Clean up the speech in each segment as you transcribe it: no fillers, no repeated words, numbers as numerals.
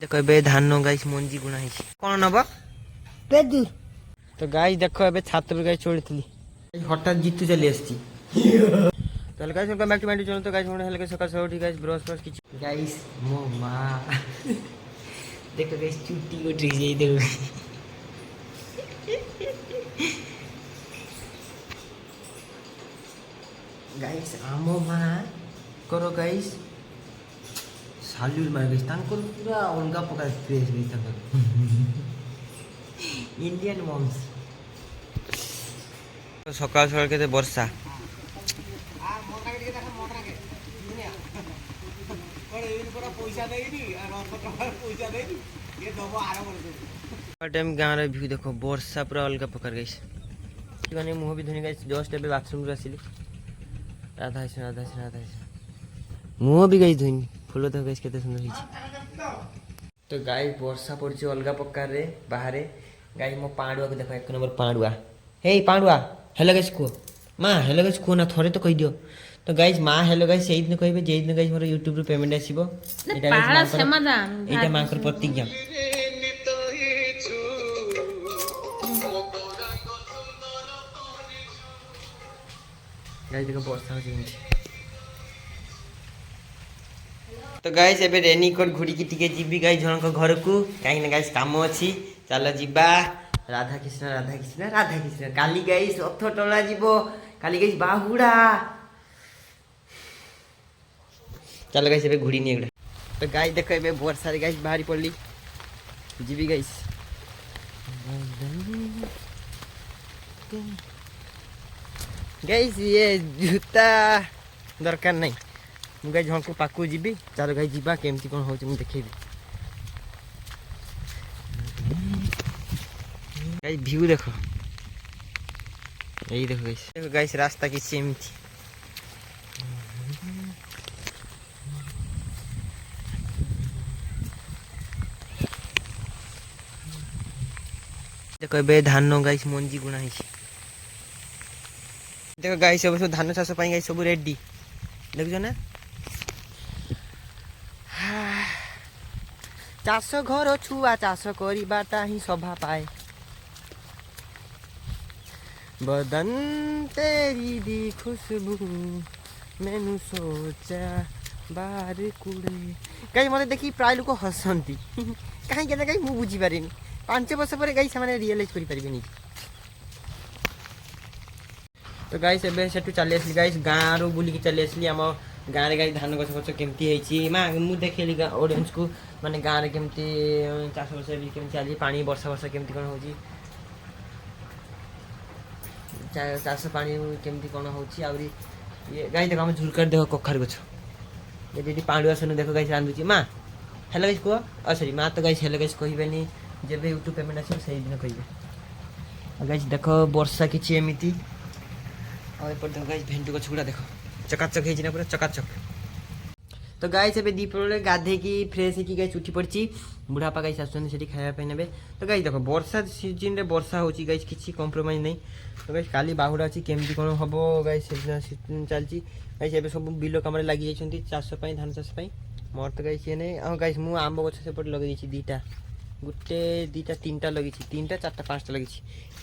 देखो ए धान गाइस मंजी गुणा है कौन नब पेदूर तो गाइस देखो ए छात पर गाइस छोड़ी हठात जीतू चली आसी তাহলে guys welcome back to my channel. তো গাইস মনে হলো সকাল সকাল উঠি গাইস ব্রাশ ব্রাশ কিছু গাইস মো মা দেখো গাইস চুটি উঠে যাই দেখো গাইস আমো মা করো গাইস সালুল মার গাইস তাঙ্কর পুরা অলগা প্রকার ফ্রেশ গাইস তাঙ্কর ইন্ডিয়ান মমস সকাল সকাল কেতে বর্ষা टाइम गाँव व्यू देख वर्षा पूरा अलग प्रकार गई मुह भी धुनी गई जस्ट ए बाथरूम आसिली राधा राधा राधा मुह भी गई धुनी फुल देख गई के सुंदर तो गाय वर्षा पड़ी अलग प्रकार बाहर गाय मो पांडुआ को देख एक नंबर पांडुआ हे पांडुआ हेलो गैस कह माँ हेलो गैस कह ना थोड़े तो कही दियो तो गाइस माँ हेलो गाइस से दिन कहे जे दिन गाइस मोर यूट्यूब रे पेमेंट आसीबो एटा मां कर प्रतिज्ञा गाइस देखो वर्षा हो जेंती तो गाइस एबे रेनी कोट घुड़ी की टिके जीबी गाइस जन को घर को काई ना गाइस काम अछि चलो जीबा राधा कृष्ण राधा कृष्ण राधा कृष्ण काली गाइस रथ टोला जीवो काली गाइस बाहुड़ा चलो गाइस एबे घुड़ी नहीं एगुड़ा तो गाइस देखो एबे वर्षा रे गाइस बाहरी पड़ली जीबी गाइस गाइस ये जूता दरकार नहीं मु गाइस झंको पाकू जीबी चलो गाइस जीबा केमती कोन होची मु देखेबी गाइस व्यू देखो यही देखो गाइस रास्ता की सेमती देखो ए धान गाइस मंजी गुणा है देखो गाइस सब धान चाष गाइस सब रेडी देख ना चाष घर छुआ चाष करवाटा ही शोभा पाए बदन तेरी दी खुशबू मैनू सोचा बार कुड़े गाइस मत देखी प्राय लोक हसंती कहीं कहीं मुझे बुझी पारे 5 वर्ष पर गाइस मैंने रियलाइज कर पारे तो गाइस एबे सेटू चली आसली गाइस गाँव रू बुलिकी चली आसली आम गाँव में गाइस धान गछ गछ केमती होइछि माँ मु देखेली ऑडियंस को माने गाँव में केमती चाष वर्ष भी केमती चली पानी वर्षा वर्षा केमती कोन होछि चाष पानी केमती कोन होछि आउरी ये गाइस देखो हम झुरकर देखो कखार गछ ये दीदी पांडुआ सुन देखो गाइस रांधुछि माँ हेलो गाइस को सॉरी माँ तो गाइस हेलो गाइस कहबेनी जब यूट्यूब पेमेंट आस से दिन कहे गाइस देख वर्षा किसी एमती और देखो गाइस भेंटू गछ गुड़ा देख चकाचक है पूरा चकाचक तो गाइस एबे दीपल गाधे की फ्रेश है गाइस उठी पड़ी बुढ़ापा गाइस आसुन से खाया ने तो गाइस देख वर्षा सीजन रे वर्षा होची गाइस किसी कॉम्प्रोमाइज नहीं तो गाइस काली बाहुड़ा अछि केमती कोन हबो गाइस चलची गाइस एबे सब बिलो काम रे लागि जाइछंती चाष पई धान चाष पई मोर तो गाइस ये नहीं गाइस मु आंब गछ से पट लगे दैछि दीटा गुटे दीटा तीनटा लगी 3टा 4टा 5टा लगी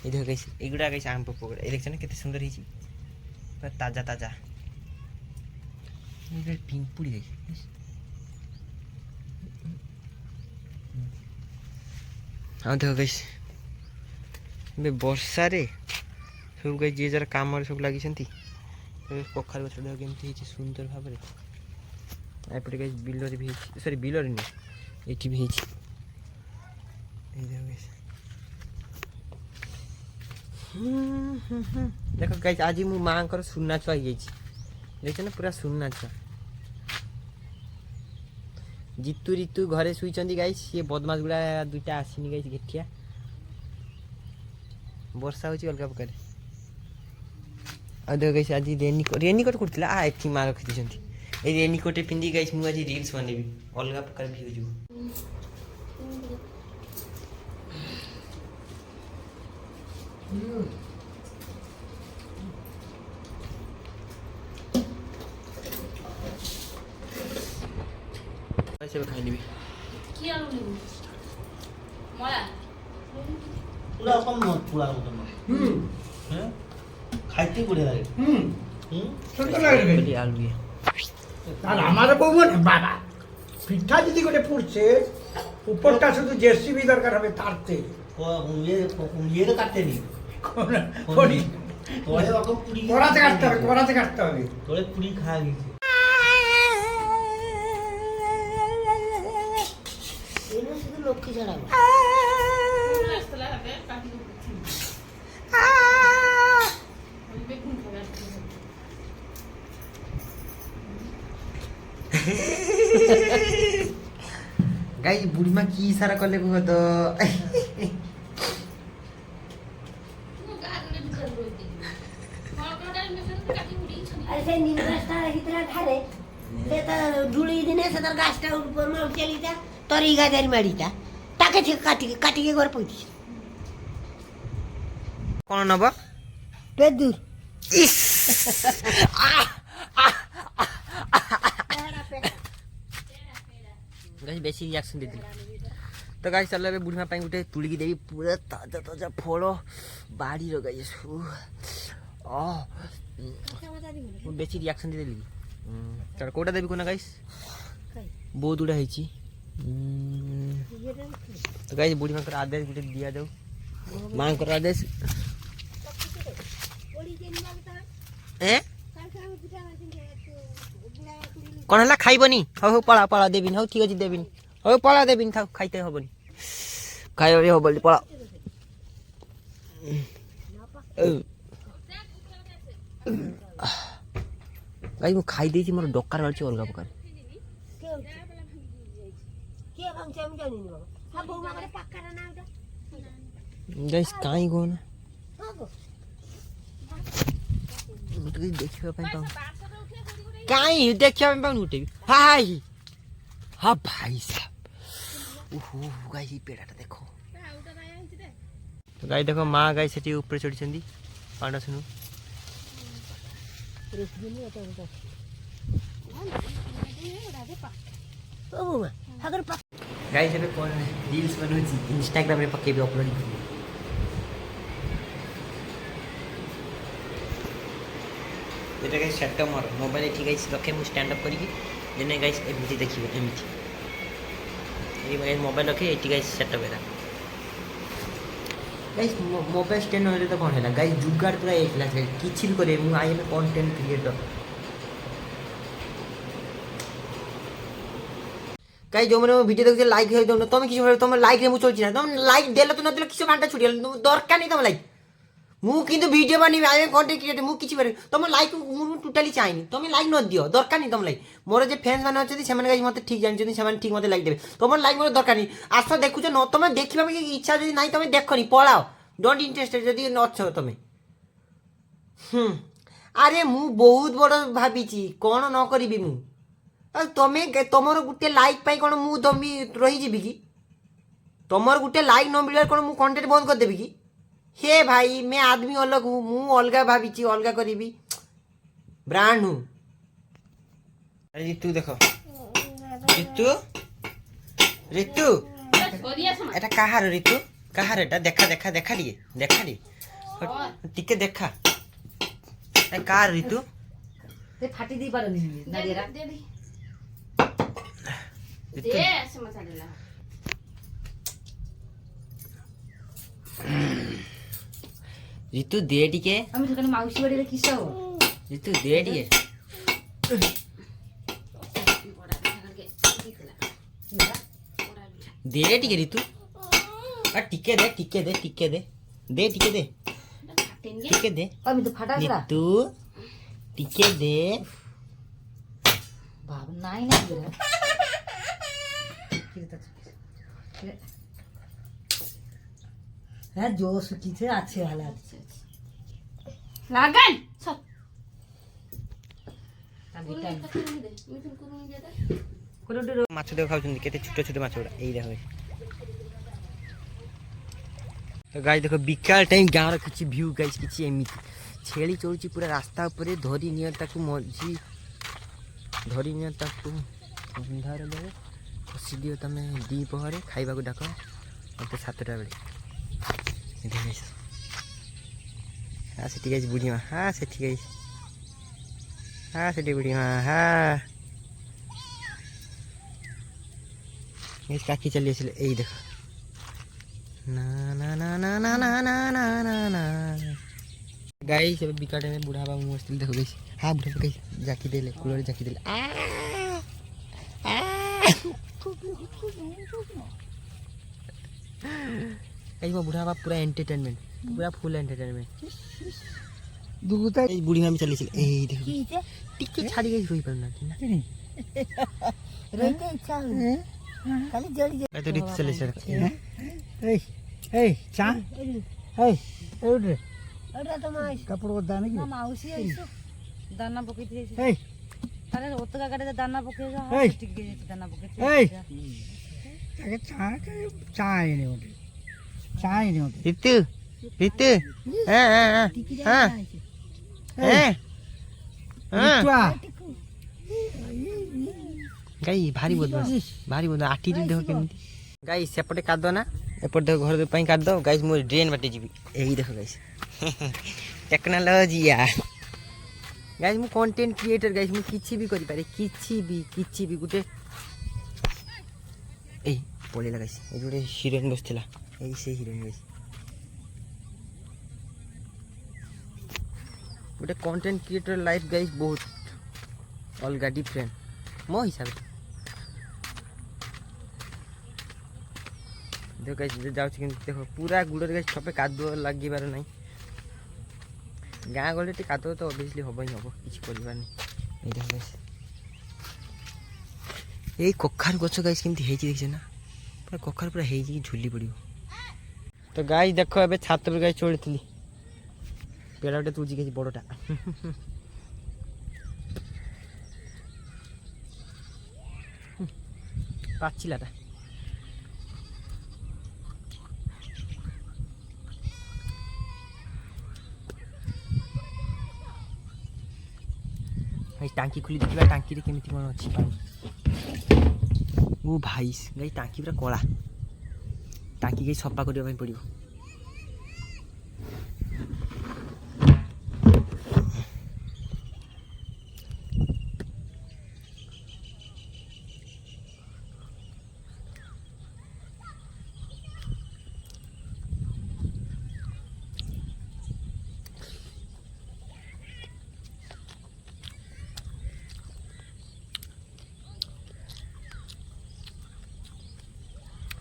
ये देखो गाइस एगुडा गाइस आम पकोड़ा ए देखछ ना केते सुंदर हिची पूरा ताजा ताजा ये पिंक पुड़ी गाइस हां देखो गाइस बे वर्षा रे सब गाइस जे जरा काम रे सब लागि छंती कखार गछ देखो केमती हिची सुंदर भाबरे एपटे गाइस बिलर भी सॉरी बिलर नहीं एठी भी हिची देखो गाइस आज मु मां कर सुन्ना छुआ देख ना पूरा सुन्ना छुआ जितु ऋतु घरे शुई गाइस ये बदमाश गुड़ा 2टा आसीनी गाइस गेठिया वर्षा होची अलग प्रकार आ देखो गाइस आज रेनीकोट करथिला आ एथि मार रखि दिसंती ए रेनीकोट पिंदी गाइस मु आज रील्स बनेबी अलग प्रकार व्यू जो से खाई পুরা কম মত পুরা মতন হ্যাঁ খাইতে বড়িয়া লাগে সুন্দর লাগে বলি আলু দিয়ে আর আমার বৌমা না বাবা পিঠা যদি করে পুড়ছে উপরটা শুধু জেসিবি দরকার হবে তারতে ইয়ে তো কাটতে নি তোরে তোরে ওরকম পুরি কড়াতে কাটতে হবে কড়াতে কাটতে হবে তোরে পুরি খাওয়া গেছে শুধু লক্ষ্মী ছাড়াবো গাই বুড়িমা কি ইশারা করলে গো তো আরে সেই নিম গাছটা ভিতরে ধারে সে তো ঢুলি দিনে সে তার গাছটা উপর চলিটা তরি গাছের মাড়িটা তাকে ঠিক কাটিয়ে ঘর পৌঁছিস কোন নব পেদুর গাইস বেশি রিয়াকশন দিয়ে দিলি তো গাইস চলো ଏବେ ବୁଢ଼ୀମା ପାଇଁ ଗୋଟେ ତୁଳିକି ଦେବି ପୁରା ତାଜା ତାଜା ଫଳ ବାଡ଼ିର ଗାଇସ୍ ମୁଁ ବେଶୀ ରିଆକ୍ସନ୍ ଦେଇଦେଲି ତାର କୋଉଟା ଦେବି କୋନା ଗାଇସ୍ ବହୁତ ଗୁଡ଼ା ହେଇଛି ତ ଗାଇସ୍ ବୁଢ଼ୀମାଙ୍କର ଆଦେଶ ଗୋଟେ ଦିଆଯାଉ ମାଙ୍କର ଆଦେଶ କ'ଣ ହେଲା ଖାଇବନି ହଉ ହଉ ପଳା ପଳା ଦେବିନି ହଉ ଠିକ୍ ଅଛି ଦେବିନି ହଉ ପଳା ଦେବିନି ଥାଉ ଖାଇତେ ହବନି ଖାଇବାରେ ହବନି ପଳା ଗାଈ ମୁଁ ଖାଇ ଦେଇଛି ମୋର ଡକାର ବାଳୁଛି ଅଲଗା ପ୍ରକାର ଗାଈ କାହିଁ କହୁନା ମୁଁ ତ କିଛି ଦେଖିବା ପାଇଁ ପାଉନି କାହିଁ ଦେଖିବା ପାଇଁ ପାଉନି ଗୋଟେ ବି ହାଇ ହଁ ଭାଇ ସାହେବ ଓହୋ ଗାଈ ପେଡ଼ାଟା ଦେଖ ଗାଈ ଦେଖ ମା ଗାଈ ସେଠି ଉପରେ ଚଢ଼ିଛନ୍ତି ପାଣ୍ଡା ଶୁଣୁ ଗାଈ ଏବେ କ'ଣ ରିଲ୍ସ ବନଉଛି ଇନଷ୍ଟାଗ୍ରାମରେ ପକେଇବି ଅପଲୋଡ଼ କରିବି এটা গাইস সেটটা ମୋର ମୋବାଇଲ ଏଠି ଗାଇସ୍ ରଖେ ମୁଁ ଷ୍ଟାଣ୍ଡ ଅପ୍ କରିକି ଦିନେ ଗାଇସ୍ ଏମିତି ଦେଖିବେ ଏମିତି ଏଇ ଗାଇସ୍ ମୋବାଇଲ ରଖେ ଏଠି ଗାଇସ୍ ସେଟଅପ୍ ହେଲା ଗାଇସ୍ ମୋବାଇଲ ଷ୍ଟାଣ୍ଡ ହେଲେ ତ କ'ଣ ହେଲା ଗାଇସ୍ ଜୁଗାଡ଼ ପୁରା ହେଇଥିଲା କିଛି ବି କରିବେ ମୁଁ I M A content creator guys ଯେଉଁମାନେ ମୋ ଭିଡ଼ିଓ ଦେଖୁଛ ଲାଇକ୍ ହେଇ ଦେଉନ ତମେ କିଛି ତମ ଲାଇକ୍ରେ ମୁଁ ଚଳୁଛି ନା ତମେ ଲାଇକ୍ ଦେଲ ତ ନଦେଲ କିଛି ଘଣ୍ଟା ଛୁଟିଗଲା ଦରକାର ନାହିଁ ତମ ଲାଇକ୍ ମୁଁ କିନ୍ତୁ ଭିଡ଼ିଓ ବନେଇବି ଆଇ କଣ୍ଟେଣ୍ଟ କ୍ରିଏଟର ମୁଁ କିଛି କରିବି ତମ ଲାଇକ୍ ମୁଁ ଟୋଟାଲି ଚାହିଁନି ତମେ ଲାଇକ୍ ନ ଦିଅ ଦରକାର ନାହିଁ ତମ ଲାଇକ୍ ମୋର ଯେ ଫ୍ୟାନ୍ସ ମାନେ ଅଛନ୍ତି ସେମାନେ ଗାଇସ୍ ମୋତେ ଠିକ୍ ଜାଣିଛନ୍ତି ସେମାନେ ଠିକ୍ ମୋତେ ଲାଇକ୍ ଦେବେ ତମର ଲାଇକ୍ ମୋର ଦରକାର ନାହିଁ ଆସ ଦେଖୁଛ ନ ତମେ ଦେଖିବା ପାଇଁ ଇଚ୍ଛା ଯଦି ନାହିଁ ତମେ ଦେଖନି ପଳାଅ ଡୋଣ୍ଟ ଇଣ୍ଟରେଷ୍ଟେଡ୍ ଯଦି ଅଛ ତମେ ଆରେ ମୁଁ ବହୁତ ବଡ଼ ଭାବିଛି କ'ଣ ନ କରିବି ମୁଁ ତମେ ତମର ଗୋଟେ ଲାଇକ୍ ପାଇଁ କ'ଣ ମୁଁ ତମେ ରହିଯିବି କି ତମର ଗୋଟେ ଲାଇକ୍ ନ ମିଳିବାର କ'ଣ ମୁଁ କଣ୍ଟେଣ୍ଟ ବନ୍ଦ କରିଦେବି କି हे भाई मैं आदमी अलग हूँ मु अलग भाभी अलग करी ब्रांड हूँ अरे ऋतु देखो ऋतु ऋतु एटा कहार ऋतु कहार एटा देखा देखा देखा दिए टिके देखा ए कार ऋतु ସେ ଫାଟି ଦେଇ ପାରନି ନାଡ଼ିରା ऋतु दे टिके আমি তো মাউসী বাড়িরে কিস ऋतु दे टिके दे टिके ऋतु टिके दे टिके दे टिके दे दे टिके दे टिके दे আমি তো ফাটা দিলা ऋतु टिके दे বাবা নাই না দিলা হ্যাঁ জোশ কিছে আছে ভালো আছে লাগান সব মাছ দেখ খাওছেন কেতে ছোট ছোট মাছ গুড়া এই দেখো তো গাইস দেখো বিকাল টাইম গাঁর কিছু ভিউ গাইস কিছু এমিতি ଛେଳି ଚଳୁଛି ପୁରା ରାସ୍ତା ଉପରେ ଧରି ନିଅ ତାକୁ ମଝି ଧରି ନିଅ ତାକୁ ଅନ୍ଧାର ଦେବେ ବସିଦିଅ ତମେ ଦ୍ୱିପହରେ ଖାଇବାକୁ ଡାକ ମୋତେ 7ଟା ବେଳେ ହଁ ସେଠି ଗାଇଛି ବୁଢ଼ୀ ମା ହଁ ସେଠି ଗାଇଛି ହଁ ସେଠି ବୁଢ଼ୀ ମା ହଁ କାକି ଚାଲି ଆସିଲେ ଏଇ ଦେଖ ନା ନା ନା ନା ନା ନା ନା ନା ନା ନା ଗାଈ ସେ ବିକାଟେ ବୁଢ଼ା ବାबା ମୁଁ ବସିଥିଲି ଦେଖ ଗାଇଛି ହଁ ବୁଢ଼ା ଗାଇ ଜାକି ଦେଲେ କୂଳରେ ଜାକି ଦେଲେ এই বুড়া বাবা পুরা এন্টারটেনমেন্ট পুরা ফুল এন্টারটেনমেন্ট দুগুতা এই বুড়ি মামি চালিয়েছিল এই দেখো টিকে ছাড়ি গেছি রই পার না রইতে ইচ্ছা হলো খালি জড়ি এই তো রীতি চালিয়েছে এই এই চা এই উঠে ওটা তো মাস কাপড় ওদা নাকি মাউসী আইছো দানা পকাই দিয়েছি এই আরে ওতকা গাড়িতে দানা পকাই যাও এই। ঠিক গেছে দানা পকাই এই তাকে চা চা এনে ওঠে চা এনে ওঠে ঋতু ঋতু হ্যাঁ হ্যাঁ হ্যাঁ হ্যাঁ চা গাই ভারি বদমাস ভারি বদমাস আটিরি দেখ কেମିତି গাই সেপটে কাଦ না এপଟେ ଦେଖ ଘର ପାଇଁ କାଦ ଗାଇସ୍ ମୁଁ ଡ୍ରେନ୍ ବାଟେ ଯିବି ଏଇ ଦେଖ ଗାଇସ୍ ଟେକ୍ନୋଲୋଜି ଗାଇସ୍ ମୁଁ କଣ୍ଟେଣ୍ଟ କ୍ରିଏଟର ଗାଇସ୍ ମୁଁ କିଛି ବି କରିପାରେ କିଛି ବି ଗୋଟେ ଏଇ ପଳେଇଲା ଗାଇସ୍ ଏଇ ଗୋଟେ ହିରୋଇନ୍ ବସିଥିଲା ଏଇ ସେଇ ହିରୋଇନ୍ ଗାଇସ୍ ଗୋଟେ କଣ୍ଟେଣ୍ଟ କ୍ରିଏଟର ଲାଇଫ୍ ଗାଇସ୍ ବହୁତ ଅଲଗା ଡିଫରେଣ୍ଟ ମୋ ହିସାବରେ ଦେଖ ଗାଇସ୍ ଯାଉଛି କିନ୍ତୁ ଦେଖ ପୁରା ଗୁଡ଼ରେ ଗାଇସ୍ ଠପେ କାଦୁଅ ଲାଗିବାର ନାହିଁ ଗାଁ ଗହଳିରେ ଟିକେ କାଦୁଅ ତ ଅବଭିୟସଲି ହେବ ହିଁ ହେବ କିଛି କରିବାନି ଏଇ ଦେଖ ଗାଇସ୍ ଏଇ କଖାରୁ ଗଛ ଗାଇସ୍ କେମିତି ହେଇଛି ଦେଖିଛ ନା ପୁରା କଖାରୁ ପୁରା ହେଇଛି ଝୁଲି ପଡ଼ିବ ତ ଗାଈ ଦେଖ ଏବେ ଛାତ ଉପରେ ଗାଈ ଚଳିଥିଲି পেড়া ওটা তুলছি গেছি বড়টা পাচ্ছিলাটা ভাই টাঙ্কি খুলি ଦେଖିବା ଟାଙ୍କିରେ କେମିତି କ'ଣ ଅଛି ପାଣି ଓ ଭାଇ ଗାଈ ଟାଙ୍କି ପୁରା କଳା ଟାଙ୍କି ଗାଈ ସଫା କରିବା ପାଇଁ ପଡ଼ିବ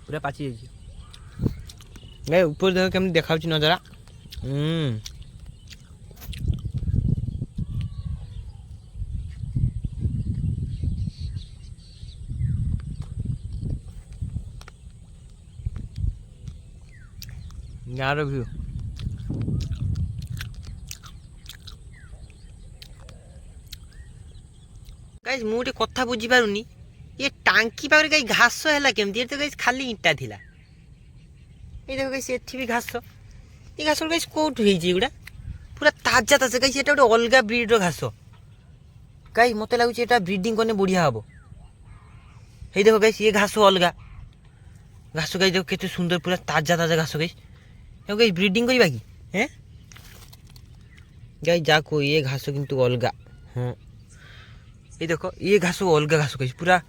पूरा पाची जाइए गए ऊपर देखो केमती देखा नजरा गाँव व्यू गाइस मुझे कथा बुझी पारुनी ये टांकी पाखे कहीं घास है केमती तो कहीं खाली इटा थिला ये देखो कहीं एठी भी घास ये घास कहीं कौटू होगा पूरा ताजा ताजा कहीं गोटे अलग ब्रिड्र घास कहीं मत लगुच ब्रिडिंग करने बढ़िया हम ये देखो कहीं ये घास अलग घास कहीं देखो केते सुंदर पूरा ताजा ताजा घास कहीं कहीं ब्रिडिंग करवा कि हैं कहीं जाको ये घास किंतु अलग हाँ ये देखो ये घास अलग घास कहीं पूरा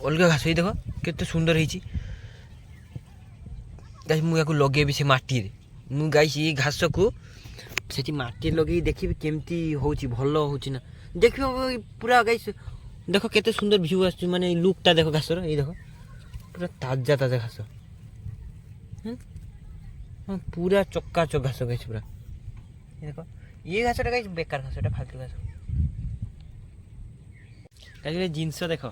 अलग घास ये देखो केते सुंदर है गाइस मुझे लगे से माटी मु गाइस ये घास को से माटी लगे देखी केमती होची भल होची ना देख पूरा गाइस देखो केते सुंदर व्यू आस माने लुकटा देखो घासर ये देखो पूरा ताजा ताजा घास पूरा चक्का चक घास गाइस पूरा ये देखो ये घासटा गाइस बेकार घासटा फालतू घास गाइस जिनस देखो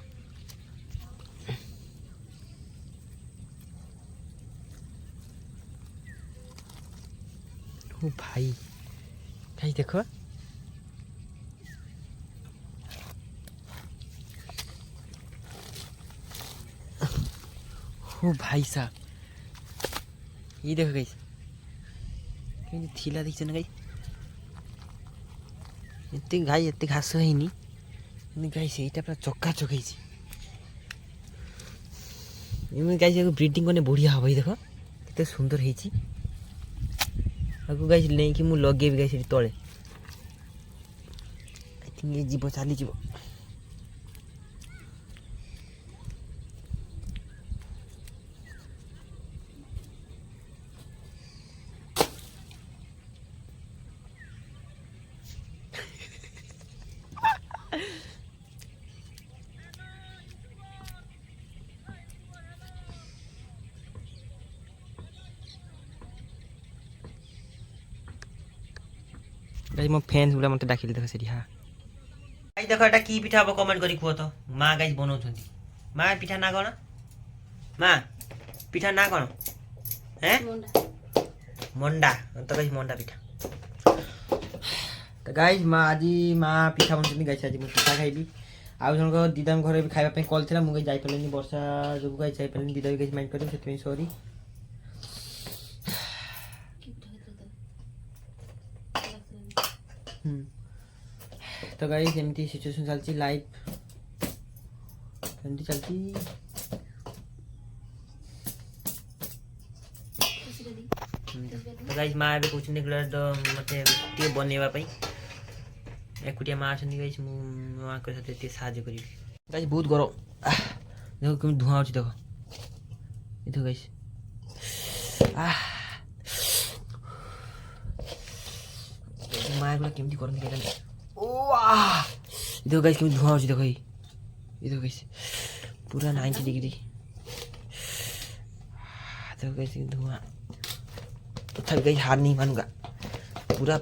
ओ भाई गाइस देखो ओ भाई साहब ये देखो गाइस केमती थिला देखछ ना गाइस एते घास हैनी गाइस एटा पूरा चक्का चक है ଏମିତି ଗାଈ ଯାକୁ ବ୍ରିଡ଼ିଂ କଲେ ବଢ଼ିଆ ହେବ ଏଇ ଦେଖ କେତେ ସୁନ୍ଦର ହେଇଛି। ତାକୁ ଗାଈ ନେଇକି ମୁଁ ଲଗେଇବି ଗାଈ ସେଠି ତଳେ। ଆଇ ଥିଙ୍କ ଇଏ ଯିବ ଚାଲିଯିବ। गाइस मो फैंस गुला मते डाकिले देख सेठी हां गाइस देखो एटा की पिठा हबो कमेंट करी कुहो तो मां गाइस बनाउछंती मां पिठा ना कोन मां पिठा ना कोन हैं मंडा तो गाइस मंडा पिठा तो गाइस मां आजी मां पिठा बनछंती गाइस आजी मो पिठा खाइबी आउ जन को दीदाम घरे भी खाइबा पे कॉल थिला मु गाइस जाई पलेनी वर्षा जो गाइस जाई पलेनी दीदा गाइस माइंड करी सेतमे सॉरी। तो गाइस एमती सिचुएशन चलती लाइफ एमती चलती तो गाइस माँ भी कुछ निकल तो मते टे बनेवा पई एकुटिया माँ आछनी गाइस मु माँ को साथे टे साहाଯ୍य करी गाइस बहुत गरम देखो केम धुआं होची देखो ई तो गाइस माँ गुला केमती करन के वाह देखो गाइस केमती धुआं होची देखो ई देखो गाइस पूरा 90 डिग्री देखो गाइस धुआं तो थक गाइस हार नहीं मानूंगा पूरा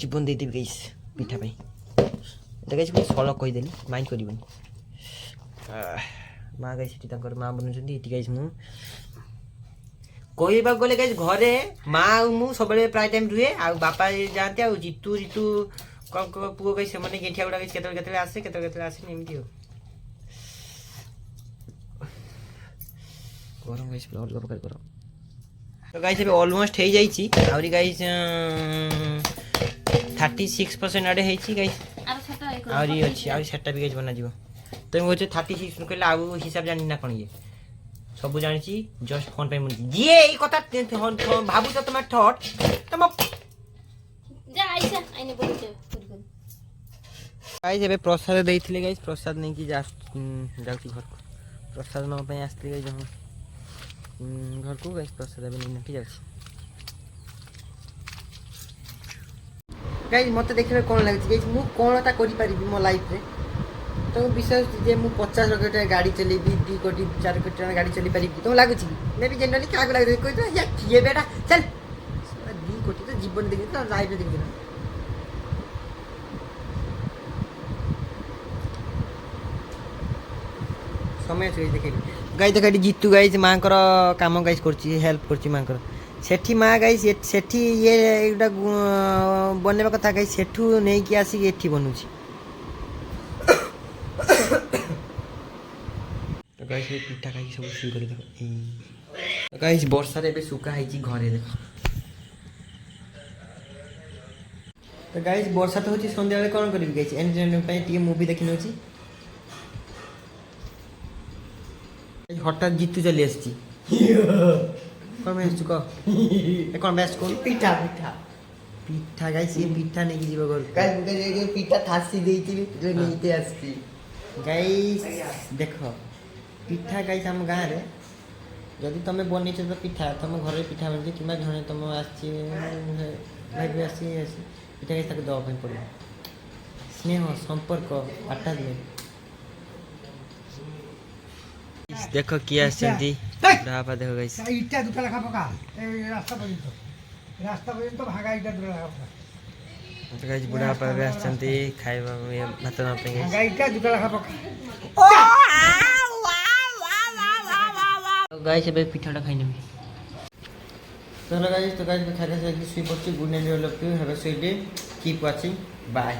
जीवन दे देबी गाइस पिठा पे देखो गाइस कुछ सलक कहि देली माइंड करिबनी माँ गाइस एटी तंकर माँ बनुचंदी एटी गाइस मु कहबा गले गाइस घरे माँ मु सबले प्राय टाइम रुहे आ बापा जाते आ जितू जितू पुओ गाइस माने गेठिया गुडा गाइस केतल आसे निमती हो गरम गाइस अलग प्रकार गरम तो गाइस अभी ऑलमोस्ट हो जाइछि आउरी गाइस 36% आडे हेछि गाइस आउरी अछि आउरी सेटा भी गाइस बना जीवो तो मु 36 नु कहले आउ हिसाब जानि ना कोन ये सब जानिछि जस्ट फोन पे मुनि ये ई कथा भाबु त तमा ठट तम जा आइसा आइने बोलते गाइस एबे प्रसाद देइथिले गाइस प्रसाद नै कि जाउछि घर को प्रसाद न पे आस्ति गाइस जहाँ घर को गाइस प्रसाद एबे नै कि जाउछि गाइस मते देखिबे कोन लागछि गाइस मु कोनटा करि परिबि मो लाइफ रे तो विशेष जे मु 50 लाख टका गाड़ी चलेबी 2 कोटी 4 कोटी टका गाड़ी चली परिबि तो लागछि मे भी जनरली का लाग कोइ तो या किए बेटा चल 2 कोटी तो जीवन देखि तो लाइफ रे देखि समय से देखेबी गाइस देखाडी जीतू गाइस मां कर काम गाइस करछि हेल्प करछि मां कर सेठी मां गाइस सेठी ये एटा बनेबा कथा गाइस सेठू नै कि आसी एठी बनुछि तो गाइस ये पिठा खाई सब सी कर देखो तो गाइस वर्षा रे बे सुका है जी घरे देखो तो गाइस वर्षा तो होची संध्या बेले कोन करबी गाइस एंटरटेनमेंट पे टी मूवी देखि नउची हठात जीतू चली आसी कोन में आसु को ए कोन बेस्ट कोन पिठा पिठा पिठा गाइस ये पिठा नै कि जीव घर गाइस मुके जे पिठा थासी देइति जे नीते आसी गाइस देखो पिठा गाइस हम गाँ रे जदि तुम बन तो पिठा तुम घर पिठा बन कि जड़े तुम आसी पिठा गाइस दवाई पड़ो स्नेह संपर्क अटैचमेंट देखो किए बुढ़ापा देखो गाइस इटा दुटा लेखा पका ए रास्ता पर्यंत भागा इटा दुटा लेखा पका तो गाइस बुढ़ापा भी आछंती खाइबा भात न पे गाइस भागा इटा दुटा लेखा पका तो गाइस अबे पिठाटा खाइ नेबी चलो गाइस तो गाइस खाना से sweep good night all of you have a sweet day keep watching bye.